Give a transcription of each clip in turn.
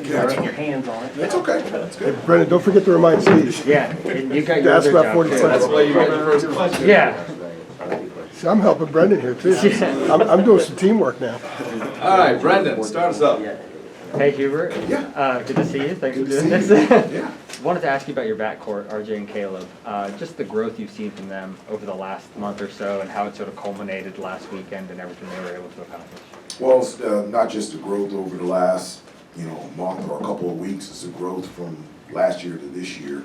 Getting your hands on it. It's okay. That's good. Hey, Brendan, don't forget to remind Steve. Yeah, and you got To your ask other about job 40 too. seconds. That's why you made the first question. Yeah. See, I'm helping Brendan here too. I'm doing some teamwork now. All right, Brendan, start us up. Hey Hubert. Yeah. Good to see you. Thanks for Good to doing see this. you. Yeah. Wanted to ask you about your backcourt, RJ and Caleb. Just the growth you've seen from them over the last month or so, and how it sort of culminated last weekend and everything they were able to accomplish. Well, it's not just the growth over the last, month or a couple of weeks. It's the growth from last year to this year.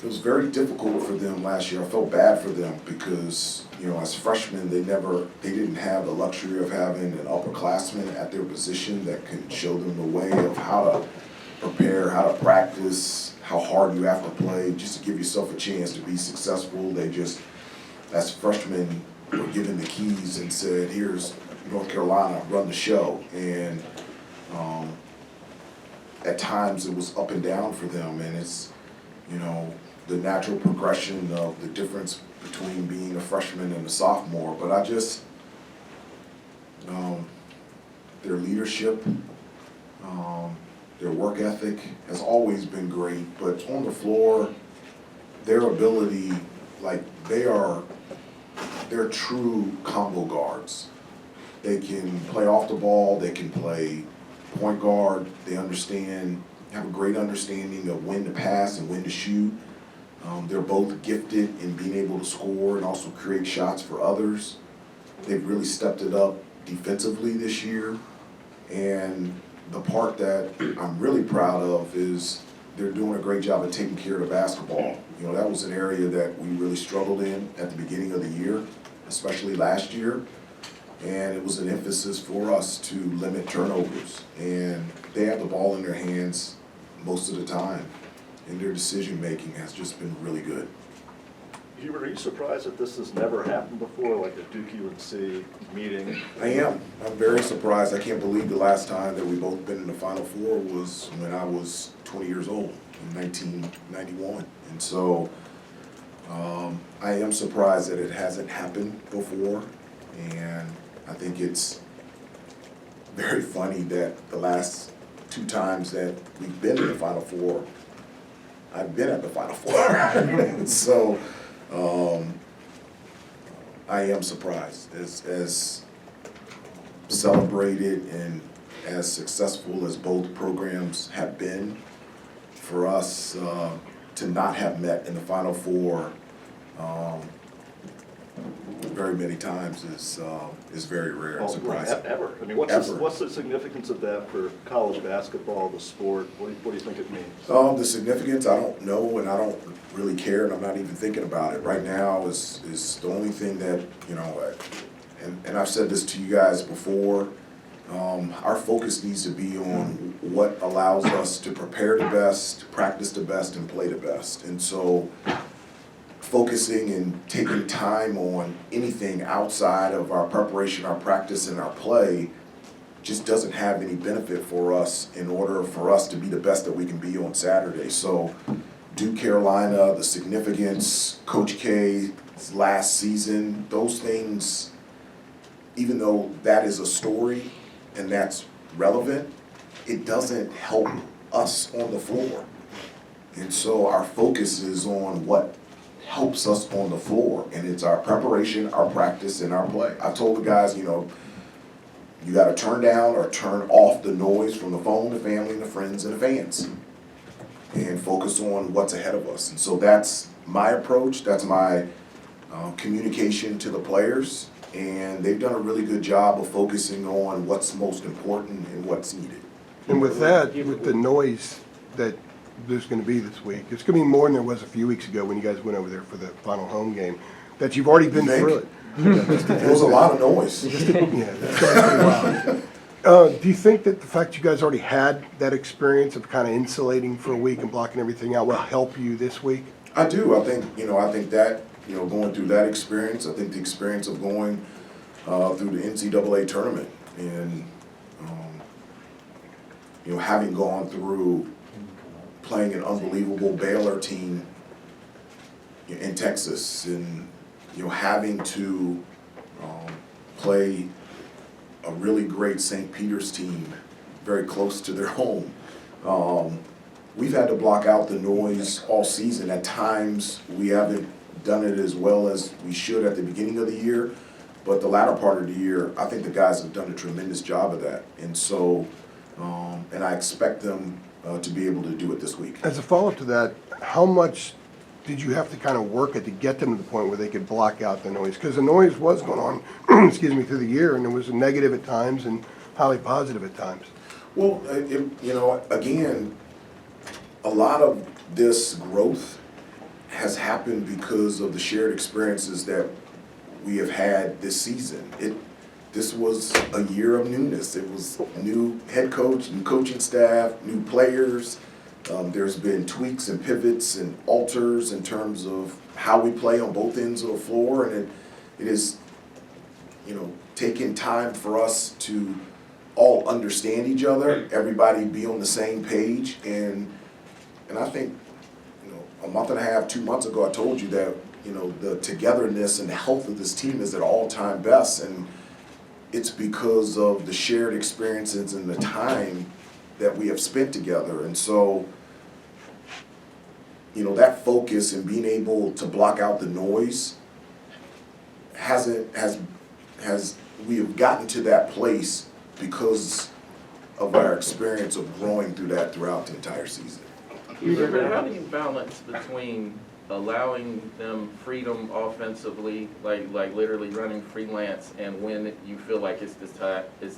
It was very difficult for them last year. I felt bad for them because, as freshmen, they didn't have the luxury of having an upperclassman at their position that can show them the way of how to prepare, how to practice, how hard you have to play, just to give yourself a chance to be successful. They just, as freshmen, were given the keys and said, here's North Carolina, run the show. And at times it was up and down for them, and it's, the natural progression of the difference between being a freshman and a sophomore. But I just, their leadership, their work ethic has always been great, but on the floor, their ability, they're true combo guards. They can play off the ball, they can play point guard, they have a great understanding of when to pass and when to shoot. They're both gifted in being able to score and also create shots for others. They've really stepped it up defensively this year. And the part that I'm really proud of is they're doing a great job of taking care of the basketball. That was an area that we really struggled in at the beginning of the year, especially last year. And it was an emphasis for us to limit turnovers. And they have the ball in their hands most of the time. And their decision-making has just been really good. Hubert, are you surprised that this has never happened before, like a Duke UNC meeting? I am. I'm very surprised. I can't believe the last time that we both been in the Final Four was when I was 20 years old, in 1991. And so I am surprised that it hasn't happened before. And I think it's very funny that the last two times that we've been in the Final Four, I've been at the Final Four. So I am surprised. As celebrated and as successful as both programs have been, for us to not have met in the Final Four very many times is very rare and surprising. Ever. I mean, what's the significance of that for college basketball, the sport? What do you think it means? The significance, I don't know, and I don't really care, and I'm not even thinking about it. Right now is the only thing that, and I've said this to you guys before, our focus needs to be on what allows us to prepare the best, practice the best, and play the best. And so focusing and taking time on anything outside of our preparation, our practice, and our play just doesn't have any benefit for us in order for us to be the best that we can be on Saturday. So Duke Carolina, the significance, Coach K's last season, those things, even though that is a story and that's relevant, it doesn't help us on the floor. And so our focus is on what helps us on the floor, and it's our preparation, our practice, and our play. I told the guys, you got to turn down or turn off the noise from the phone, the family, the friends, and the fans, and focus on what's ahead of us. And so that's my approach. That's my communication to the players, and they've done a really good job of focusing on what's most important and what's needed. And with that, with the noise that there's going to be this week, it's going to be more than there was a few weeks ago when you guys went over there for the final home game, that you've already been through it. There was a lot of noise. Yeah, that's pretty wild. Do you think that the fact you guys already had that experience of kind of insulating for a week and blocking everything out will help you this week? I do. I think that, going through that experience, I think the experience of going through the NCAA tournament and, having gone through playing an unbelievable Baylor team in Texas and, having to play a really great St. Peter's team very close to their home. We've had to block out the noise all season. At times, we haven't done it as well as we should at the beginning of the year, but the latter part of the year, I think the guys have done a tremendous job of that. And so, and I expect them to be able to do it this week. As a follow-up to that, how much did you have to kind of work it to get them to the point where they could block out the noise? Because the noise was going on, excuse me, through the year, and it was negative at times and highly positive at times. Well, you know, again, a lot of this growth has happened because of the shared experiences that we have had this season. This was a year of newness. It was a new head coach, new coaching staff, new players. There's been tweaks and pivots and alters in terms of how we play on both ends of the floor, and it is, you know, taking time for us to all understand each other, everybody be on the same page, and I think, you know, a month and a half, 2 months ago, I told you that, you know, the togetherness and the health of this team is at all-time best, and it's because of the shared experiences and the time that we have spent together. And so, you know, that focus and being able to block out the noise we have gotten to that place because of our experience of growing through that throughout the entire season. Hubert, how do you balance between allowing them freedom offensively, like literally running freelance, and when you feel like it's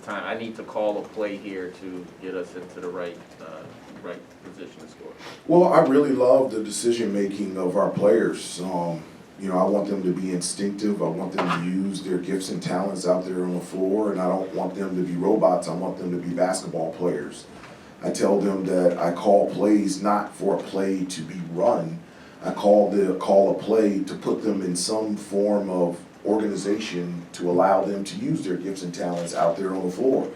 time, I need to call a play here to get us into the right position to score? Well, I really love the decision-making of our players. You know, I want them to be instinctive. I want them to use their gifts and talents out there on the floor, and I don't want them to be robots. I want them to be basketball players. I tell them that I call plays not for a play to be run. I call a play to put them in some form of organization to allow them to use their gifts and talents out there on the floor.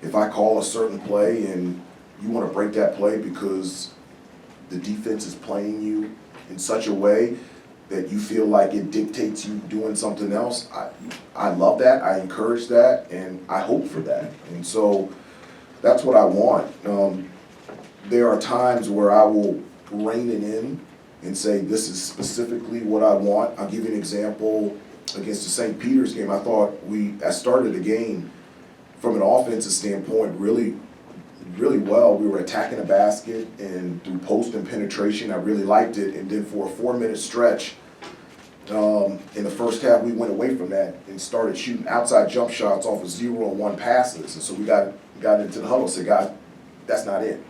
If I call a certain play and you want to break that play because the defense is playing you in such a way that you feel like it dictates you doing something else, I love that, I encourage that, and I hope for that. And so that's what I want. There are times where I will rein it in and say, this is specifically what I want. I'll give you an example. Against the St. Peter's game, I thought I started the game from an offensive standpoint really well. We were attacking the basket and through post and penetration, I really liked it. And then for a 4-minute stretch, in the first half, we went away from that and started shooting outside jump shots off of 0-on-1 passes. And so we got into the huddle and said, guys, that's not it.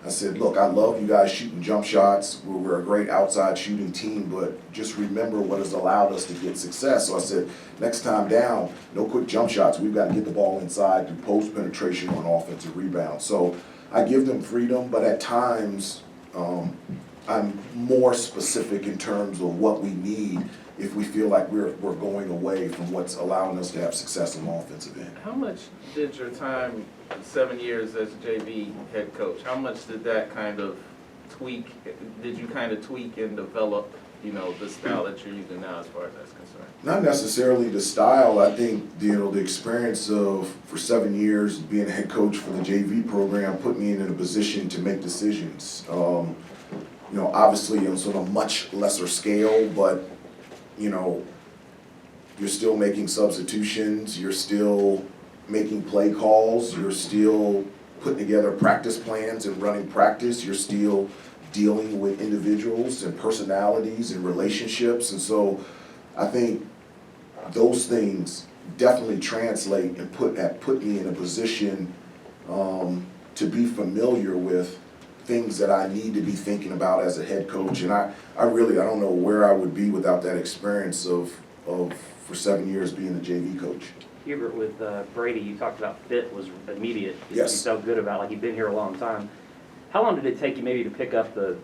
I said, look, I love you guys shooting jump shots. We're a great outside shooting team, but just remember what has allowed us to get success. So I said, next time down, no quick jump shots. We've got to get the ball inside through post penetration on offensive rebounds. So I give them freedom, but at times I'm more specific in terms of what we need if we feel like we're going away from what's allowing us to have success on the offensive end. How much did your time, 7 years as JV head coach, how much did that kind of tweak, did you kind of tweak and develop, you know, the style that you're using now as far as that's concerned? Not necessarily the style. I think, you know, the experience of, for 7 years, being a head coach for the JV program put me in a position to make decisions. You know, obviously on sort of much lesser scale, but, you know, you're still making substitutions, you're still making play calls, you're still putting together practice plans and running practice, you're still dealing with individuals and personalities and relationships. And so I think those things definitely translate and put me in a position to be familiar with things that I need to be thinking about as a head coach. And I don't know where I would be without that experience of for 7 years being a JV coach. Hubert, with Brady, you talked about fit was immediate. Yes. You felt good about, like you've been here a long time. How long did it take you maybe to pick up the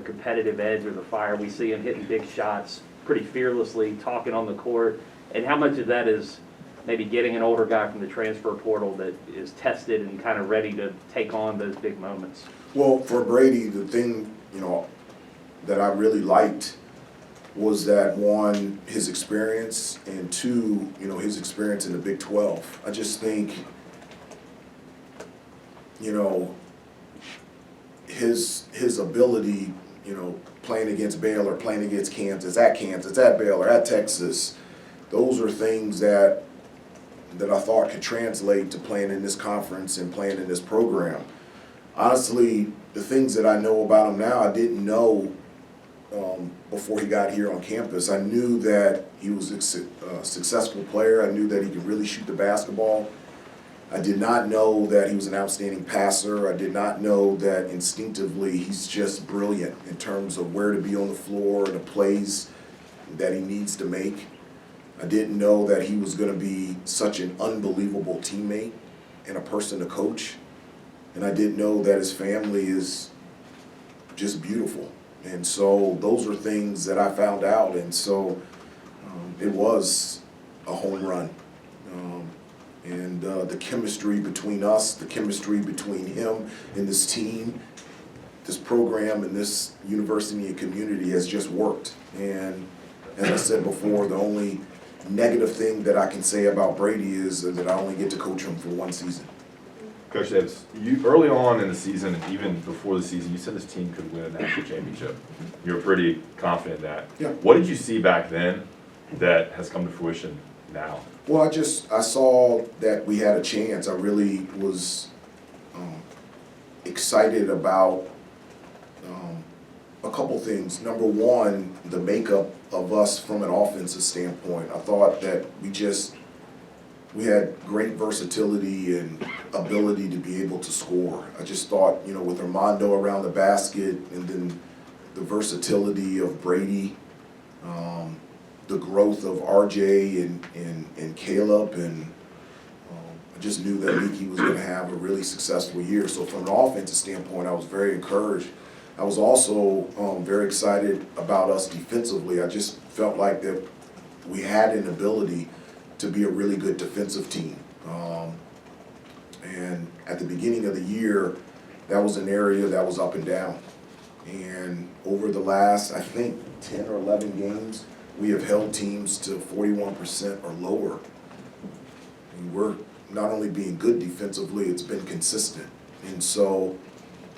competitive edge or the fire? We see him hitting big shots pretty fearlessly, talking on the court. And how much of that is maybe getting an older guy from the transfer portal that is tested and kind of ready to take on those big moments? Well, for Brady, the thing, you know, that I really liked was that, one, his experience, and two, you know, his experience in the Big 12. I just think, you know, his ability, you know, playing against Baylor, playing against Kansas, at Baylor, at Texas, those are things that I thought could translate to playing in this conference and playing in this program. Honestly, the things that I know about him now, I didn't know before he got here on campus. I knew that he was a successful player. I knew that he could really shoot the basketball. I did not know that he was an outstanding passer. I did not know that instinctively he's just brilliant in terms of where to be on the floor and the plays that he needs to make. I didn't know that he was going to be such an unbelievable teammate and a person to coach. And I didn't know that his family is just beautiful. And so those are things that I found out. And so it was a home run. And the chemistry between us, the chemistry between him and this team, this program and this university and community has just worked. And as I said before, the only negative thing that I can say about Brady is that I only get to coach him for one season. Coach Davis, you early on in the season and even before the season, you said this team could win a national championship. You were pretty confident in that. Yeah. What did you see back then that has come to fruition now? Well, I saw that we had a chance. I really was excited about a couple things. Number one, the makeup of us from an offensive standpoint. I thought that we had great versatility and ability to be able to score. I just thought, you know, with Armando around the basket and then the versatility of Brady, the growth of RJ and Caleb, and I just knew that Leaky was going to have a really successful year. So from an offensive standpoint, I was very encouraged. I was also very excited about us defensively. I just felt like that we had an ability to be a really good defensive team. And at the beginning of the year, that was an area that was up and down. And over the last, I think, 10 or 11 games, we have held teams to 41% or lower. And we're not only being good defensively, it's been consistent. And so,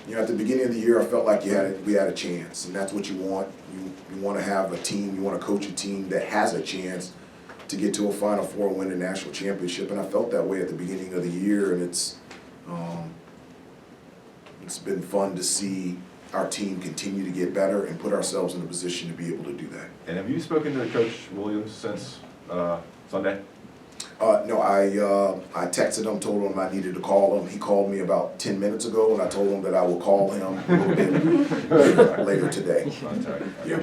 you know, at the beginning of the year, I felt like we had a chance, and that's what you want. You want to have a team, you want to coach a team that has a chance to get to a Final Four and win a national championship, and I felt that way at the beginning of the year, and it's been fun to see our team continue to get better and put ourselves in a position to be able to do that. And have you spoken to Coach Williams since Sunday? No, I texted him, told him I needed to call him. He called me about 10 minutes ago, and I told him that I will call him a little bit later today. Yeah.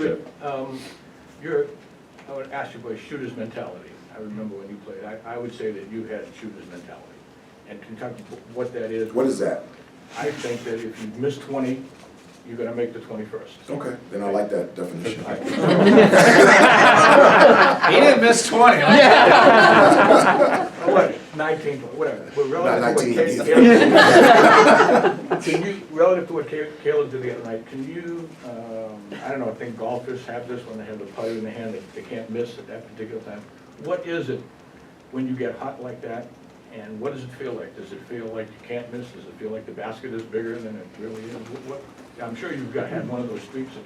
I would ask you about shooter's mentality. I remember when you played, I would say that you had shooter's mentality. And can you talk about what that is? What is that? I think that if you miss 20, you're gonna make the 21st. Okay, then I like that definition. He didn't miss 20. Or what, 19, whatever. But Not 19. Can you, relative to what Caleb did the other night, can you, I don't know, I think golfers have this when they have the putter in the hand that they can't miss at that particular time. What is it when you get hot like that, and what does it feel like? Does it feel like you can't miss? Does it feel like the basket is bigger than it really is? I'm sure you've had one of those streaks in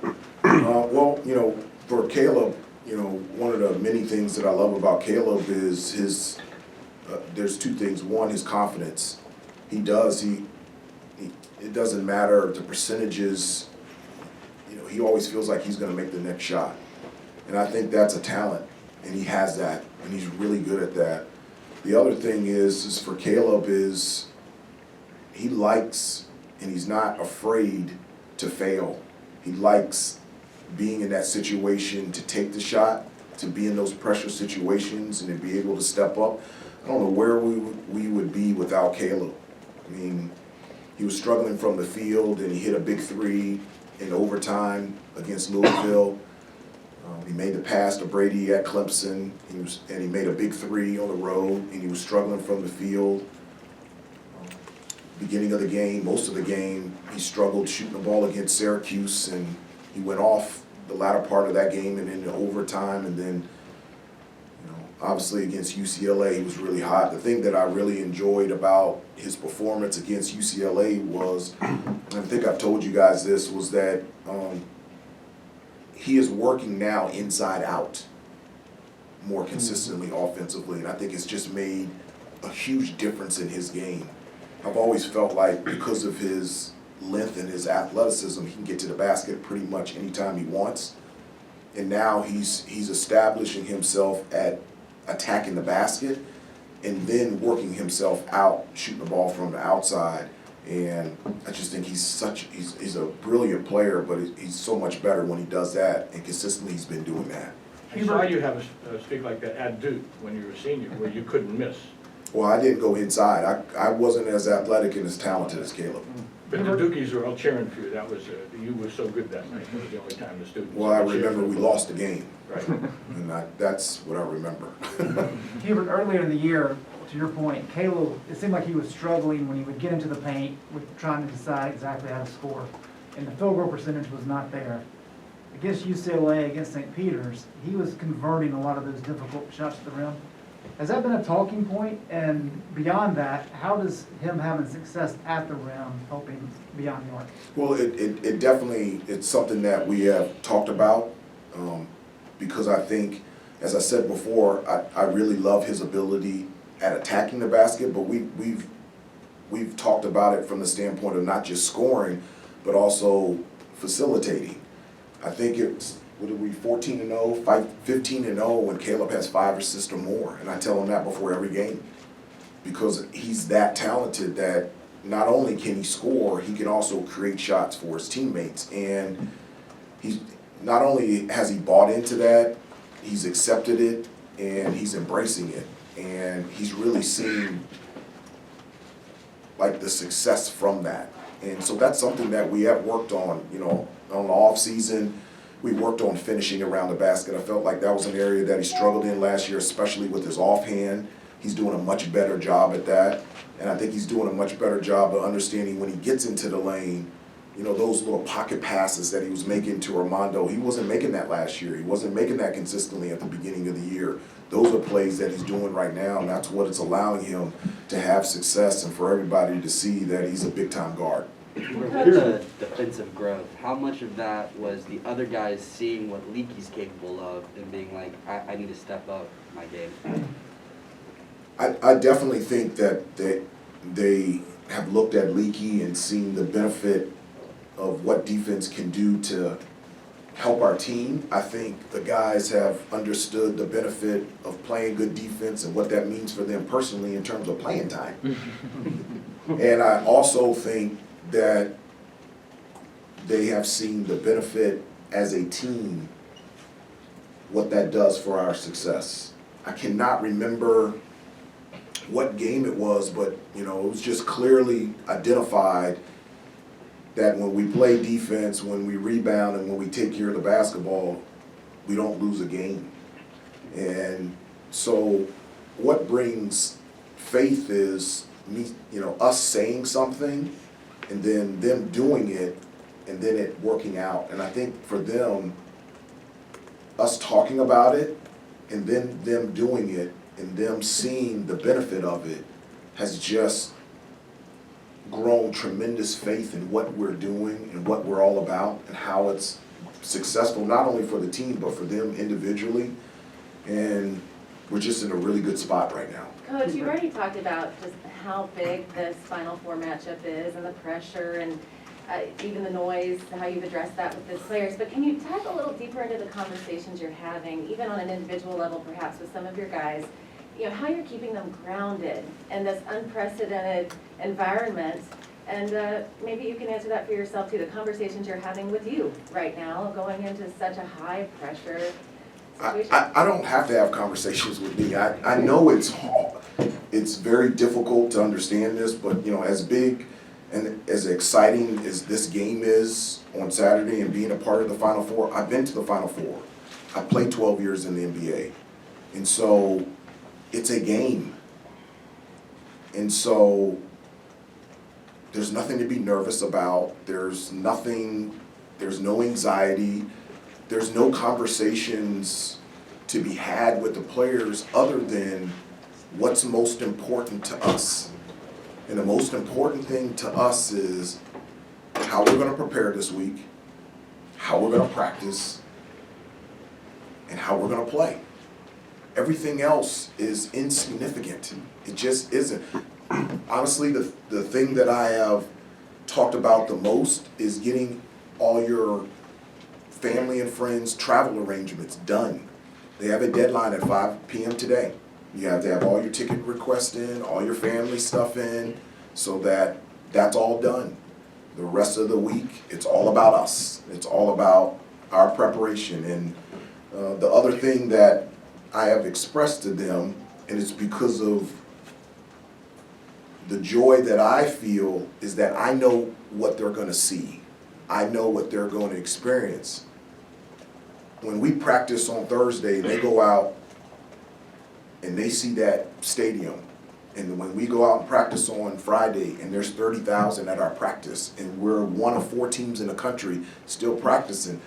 your life. Well, you know, for Caleb, you know, one of the many things that I love about Caleb is his, there's two things. One, his confidence. It doesn't matter the percentages, you know, he always feels like he's going to make the next shot. And I think that's a talent, and he has that, and he's really good at that. The other thing is for Caleb is he likes, and he's not afraid to fail. He likes being in that situation to take the shot, to be in those pressure situations and to be able to step up. I don't know where we would be without Caleb. I mean, he was struggling from the field and he hit a big three in overtime against Louisville. He made the pass to Brady at Clemson, and he made a big three on the road, and he was struggling from the field. Beginning of the game, most of the game, he struggled shooting the ball against Syracuse, and he went off the latter part of that game and into overtime, and then, you know, Obviously against UCLA, he was really hot. The thing that I really enjoyed about his performance against UCLA was, and I think I've told you guys this, was that he is working now inside out more consistently offensively, and I think it's just made a huge difference in his game. I've always felt like because of his length and his athleticism, he can get to the basket pretty much anytime he wants. And now he's establishing himself at attacking the basket and then working himself out, shooting the ball from the outside. And I just think he's a brilliant player, but he's so much better when he does that, and consistently he's been doing that. I saw you have a streak like that at Duke when you were a senior, where you couldn't miss. Well, I didn't go inside. I wasn't as athletic and as talented as Caleb. But the Dukies were all cheering for you. That was, you were so good that night. It was the only time the students. Well, I remember we lost the game, Right. and that's what I remember. Hubert, earlier in the year, to your point, Caleb, it seemed like he was struggling when he would get into the paint with trying to decide exactly how to score. And the field goal percentage was not there. Against UCLA, against St. Peter's, he was converting a lot of those difficult shots at the rim. Has that been a talking point? And beyond that, how does him having success at the rim help him beyond the arc? Well, it definitely, it's something that we have talked about, because I think, as I said before, I really love his ability at attacking the basket, but we've talked about it from the standpoint of not just scoring, but also facilitating. I think it's, what are we, 14-0, 15-0 when Caleb has 5 assists or more, and I tell him that before every game, because he's that talented that not only can he score, he can also create shots for his teammates, and he's not only has he bought into that, he's accepted it, and he's embracing it, and he's really seen like the success from that. And so that's something that we have worked on, you know, on the off season. We worked on finishing around the basket. I felt like that was an area that he struggled in last year, especially with his offhand. He's doing a much better job at that. And I think he's doing a much better job of understanding when he gets into the lane, you know, those little pocket passes that he was making to Armando. He wasn't making that last year. He wasn't making that consistently at the beginning of the year. Those are plays that he's doing right now, and that's what it's allowing him to have success and for everybody to see that he's a big-time guard. With the defensive growth, how much of that was the other guys seeing what Leakey's capable of and being like, I need to step up my game? I definitely think that they have looked at Leakey and seen the benefit of what defense can do to help our team. I think the guys have understood the benefit of playing good defense and what that means for them personally in terms of playing time. And I also think that they have seen the benefit as a team, what that does for our success. I cannot remember what game it was, but you know, it was just clearly identified that when we play defense, when we rebound, and when we take care of the basketball, we don't lose a game. And so what brings faith is me, you know, us saying something and then them doing it and then it working out. And I think for them, us talking about it and then them doing it and them seeing the benefit of it has just grown tremendous faith in what we're doing and what we're all about and how it's successful, not only for the team, but for them individually. And we're just in a really good spot right now. Coach, you already talked about just how big this Final Four matchup is and the pressure and even the noise, how you've addressed that with the players. But can you dive a little deeper into the conversations you're having, even on an individual level perhaps with some of your guys, you know, how you're keeping them grounded in this unprecedented environment? And maybe you can answer that for yourself too, the conversations you're having with you right now, going into such a high pressure situation. I don't have to have conversations with me. I know it's hard. It's very difficult to understand this, but you know, as big and as exciting as this game is on Saturday and being a part of the Final Four, I've been to the Final Four. I played 12 years in the NBA. And so it's a game. And so there's nothing to be nervous about. There's no anxiety. There's no conversations to be had with the players other than what's most important to us. And the most important thing to us is how we're gonna prepare this week, how we're gonna practice, and how we're gonna play. Everything else is insignificant. It just isn't. Honestly, the thing that I have talked about the most is getting all your family and friends travel arrangements done. They have a deadline at 5 p.m. today. You have to have all your ticket requests in, all your family stuff in, so that that's all done. The rest of the week, it's all about us. It's all about our preparation. And the other thing that I have expressed to them, and it's because of the joy that I feel, is that I know what they're gonna see. I know what they're going to experience. When we practice on Thursday, they go out and they see that stadium. And when we go out and practice on Friday and there's 30,000 at our practice and we're one of 4 teams in the country still practicing,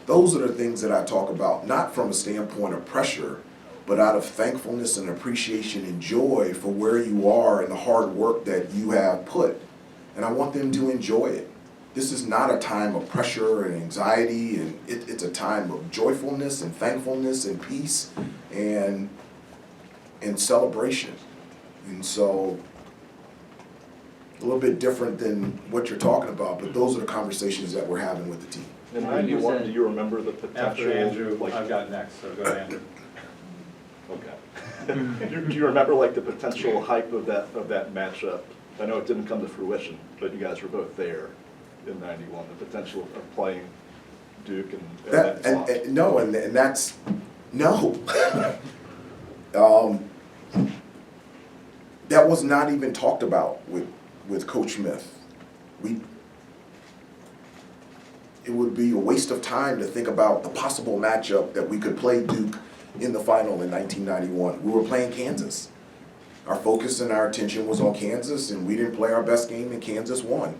those are the things that I talk about, not from a standpoint of pressure, but out of thankfulness and appreciation and joy for where you are and the hard work that you have put. And I want them to enjoy it. This is not a time of pressure and anxiety, and it's a time of joyfulness and thankfulness and peace and celebration. And so, a little bit different than what you're talking about, but those are the conversations that we're having with the team. In 91, do you remember the potential? After Andrew, like, I've got next, so go ahead, Andrew. Okay. Do you remember like the potential hype of that matchup? I know it didn't come to fruition, but you guys were both there in 91. The potential of playing Duke and That, and no, and that's no. That was not even talked about with Coach Smith. It would be a waste of time to think about the possible matchup that we could play Duke in the final in 1991. We were playing Kansas. Our focus and our attention was on Kansas, and we didn't play our best game, and Kansas won.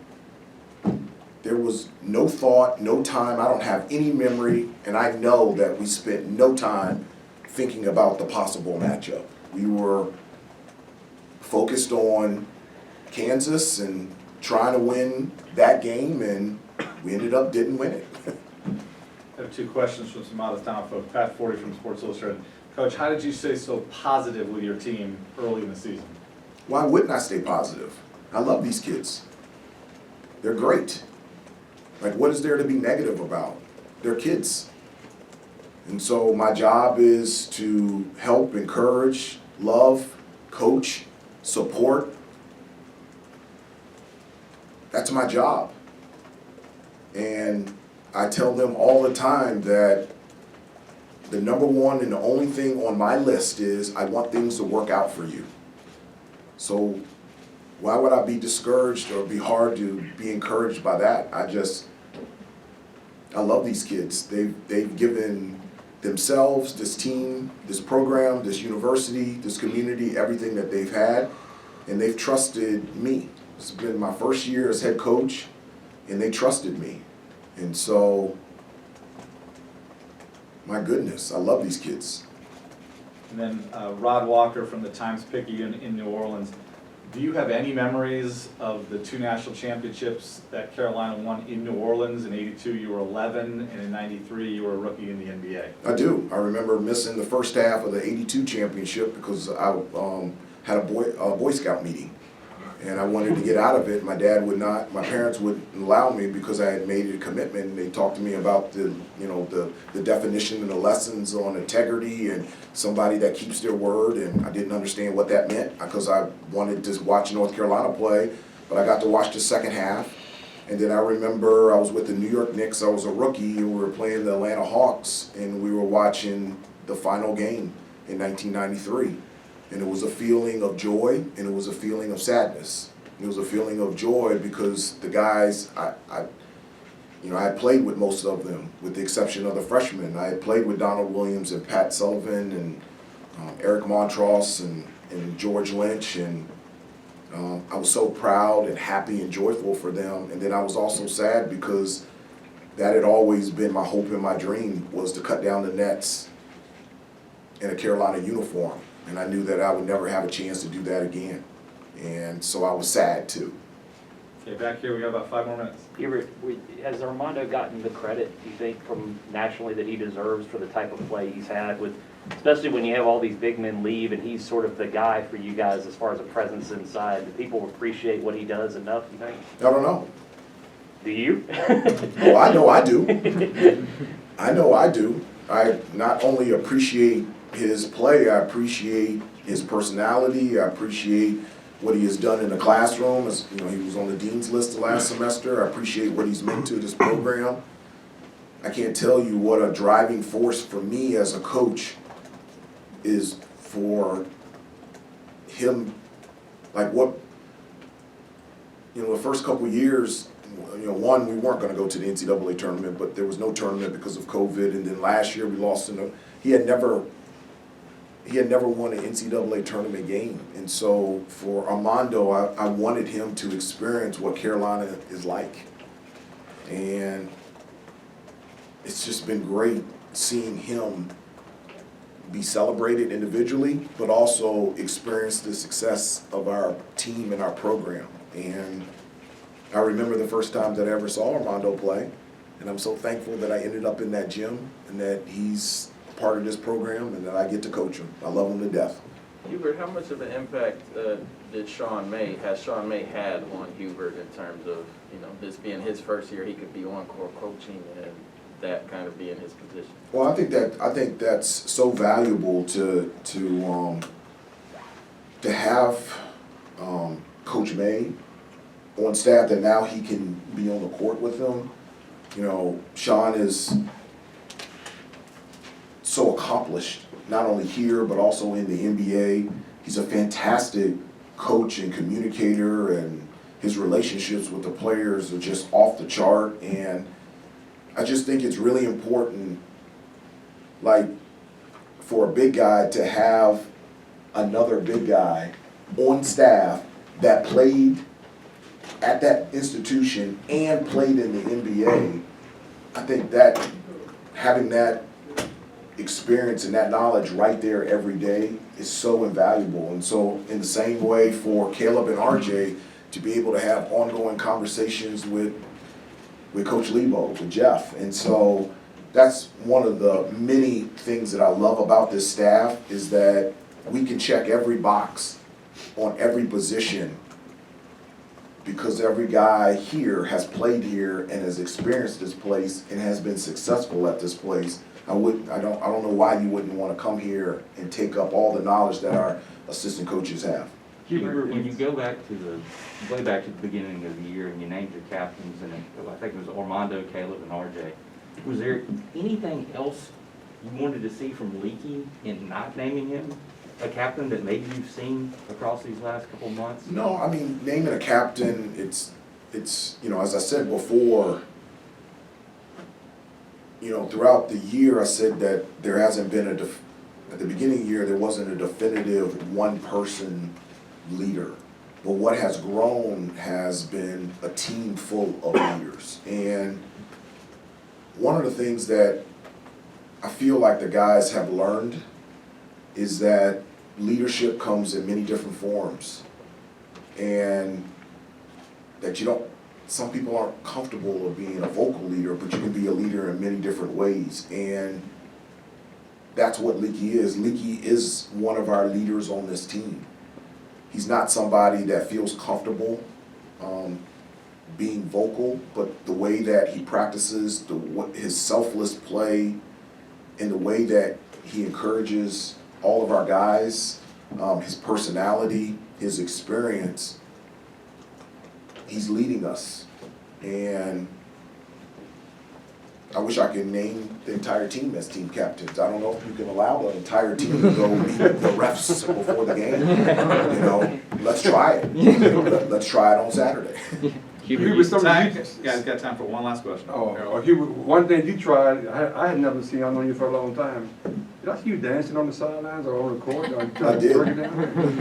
There was no thought, no time. I don't have any memory, and I know that we spent no time thinking about the possible matchup. We were focused on Kansas and trying to win that game, and we ended up didn't win it. I have 2 questions from some out-of-town folks. Pat Forty from Sports Illustrated. Coach, how did you stay so positive with your team early in the season? Why wouldn't I stay positive? I love these kids. They're great. Like, what is there to be negative about? They're kids. And so my job is to help, encourage, love, coach, support. That's my job. And I tell them all the time that the number one and the only thing on my list is I want things to work out for you. So why would I be discouraged or be hard to be encouraged by that? I love these kids. They've given themselves, this team, this program, this university, this community, everything that they've had, and they've trusted me. It's been my first year as head coach, and they trusted me. And so, my goodness, I love these kids. And then Rod Walker from the Times-Picayune in New Orleans. Do you have any memories of the 2 national championships that Carolina won in New Orleans? In '82 you were 11, and in '93 you were a rookie in the NBA. I do. I remember missing the first half of the '82 championship because I had a Boy Scout meeting. And I wanted to get out of it. My parents wouldn't allow me because I had made a commitment. And they talked to me about the definition and the lessons on integrity and somebody that keeps their word. And I didn't understand what that meant because I wanted to watch North Carolina play, but I got to watch the second half. And then I remember I was with the New York Knicks. I was a rookie, and we were playing the Atlanta Hawks, and we were watching the final game in 1993. And it was a feeling of joy, and it was a feeling of sadness. It was a feeling of joy because the guys, I had played with most of them, with the exception of the freshmen. I had played with Donald Williams and Pat Sullivan and Eric Montross and George Lynch, and I was so proud and happy and joyful for them. And then I was also sad because that had always been my hope and my dream, was to cut down the nets in a Carolina uniform, and I knew that I would never have a chance to do that again. And so I was sad too. Okay, back here, we got about 5 more minutes. Hubert, has Armando gotten the credit, do you think, from nationally that he deserves for the type of play he's had with, especially when you have all these big men leave and he's sort of the guy for you guys as far as a presence inside? Do people appreciate what he does enough, you think? I don't know. Do you? Oh, I know I do. I know I do. I not only appreciate his play, I appreciate his personality, I appreciate what he has done in the classroom. As you know, he was on the dean's list the last semester. I appreciate what he's meant to this program. I can't tell you what a driving force for me as a coach is for him. Like what, you know, the first couple years, you know, one, we weren't going to go to the NCAA tournament, but there was no tournament because of COVID. And then last year we lost in he had never won an NCAA tournament game. And so for Armando, I wanted him to experience what Carolina is like. And it's just been great seeing him be celebrated individually, but also experience the success of our team and our program. And I remember the first time that I ever saw Armando play, and I'm so thankful that I ended up in that gym and that he's part of this program and that I get to coach him. I love him to death. Hubert, how much of an impact has Sean May had on Hubert in terms of, you know, this being his first year, he could be on court coaching and that kind of being his position? Well, I think that's so valuable to have Coach May on staff, that now he can be on the court with them. You know, Sean is so accomplished, not only here, but also in the NBA. He's a fantastic coach and communicator, and his relationships with the players are just off the chart. And I just think it's really important, like, for a big guy to have another big guy on staff that played at that institution and played in the NBA. I think that having that experience and that knowledge right there every day is so invaluable. And so in the same way for Caleb and RJ to be able to have ongoing conversations with Coach Lebo, with Jeff. And so that's one of the many things that I love about this staff, is that we can check every box on every position because every guy here has played here and has experienced this place and has been successful at this place. I don't know why you wouldn't want to come here and take up all the knowledge that our assistant coaches have. Hubert, when you go back to the beginning of the year and you named your captains, and I think it was Armando, Caleb, and RJ, was there anything else you wanted to see from Leaky in not naming him a captain that maybe you've seen across these last couple of months? No, I mean, naming a captain, it's you know, as I said before, you know, throughout the year I said that there hasn't been at the beginning of the year there wasn't a definitive one-person leader. But what has grown has been a team full of leaders. And one of the things that I feel like the guys have learned is that leadership comes in many different forms. And that some people aren't comfortable with being a vocal leader, but you can be a leader in many different ways. And that's what Leaky is. Leaky is one of our leaders on this team. He's not somebody that feels comfortable being vocal, but the way that he practices, his selfless play, and the way that he encourages all of our guys, his personality, his experience, he's leading us. And I wish I could name the entire team as team captains. I don't know if you can allow the entire team to go meet the refs before the game. You know, let's try it. Let's try it on Saturday. Hubert, guys got time for one last question. Hubert, one thing you tried, I had never seen, I've known you for a long time. Did I see you dancing on the sidelines or on the court? I did.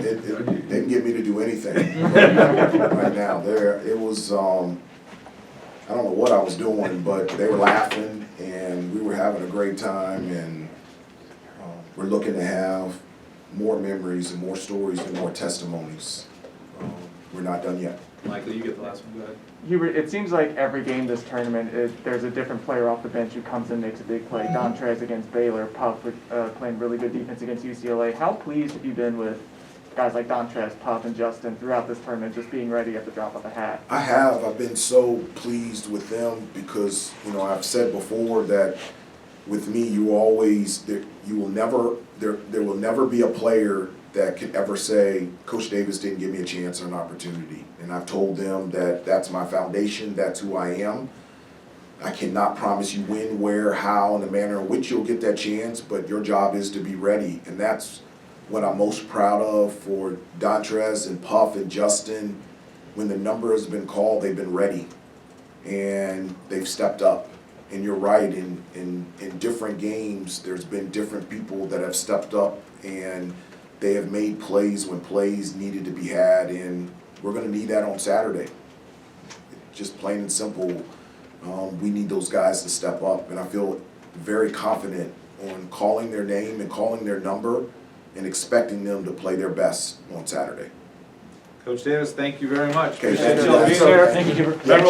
It didn't get me to do anything right now. It was, I don't know what I was doing, but they were laughing and we were having a great time, and we're looking to have more memories and more stories and more testimonies. We're not done yet. Michael, you get the last one, go ahead. Hubert, it seems like every game this tournament, there's a different player off the bench who comes and makes a big play. Dontrez against Baylor, Puff playing really good defense against UCLA. How pleased have you been with guys like Dontrez, Puff, and Justin throughout this tournament, just being ready at the drop of a hat? I have. I've been so pleased with them because, you know, I've said before that with me, you will never be a player that could ever say, Coach Davis didn't give me a chance or an opportunity. And I've told them that that's my foundation, that's who I am. I cannot promise you when, where, how, and the manner in which you'll get that chance, but your job is to be ready. And that's what I'm most proud of for Dontrez and Puff and Justin. When the number has been called, they've been ready. And they've stepped up. And you're right, in different games, there's been different people that have stepped up and they have made plays when plays needed to be had, and we're going to need that on Saturday. Just plain and simple, we need those guys to step up, and I feel very confident on calling their name and calling their number and expecting them to play their best on Saturday. Coach Davis, thank you very much. Okay, Appreciate thank y'all you. being here. Thank you, Hubert. Remember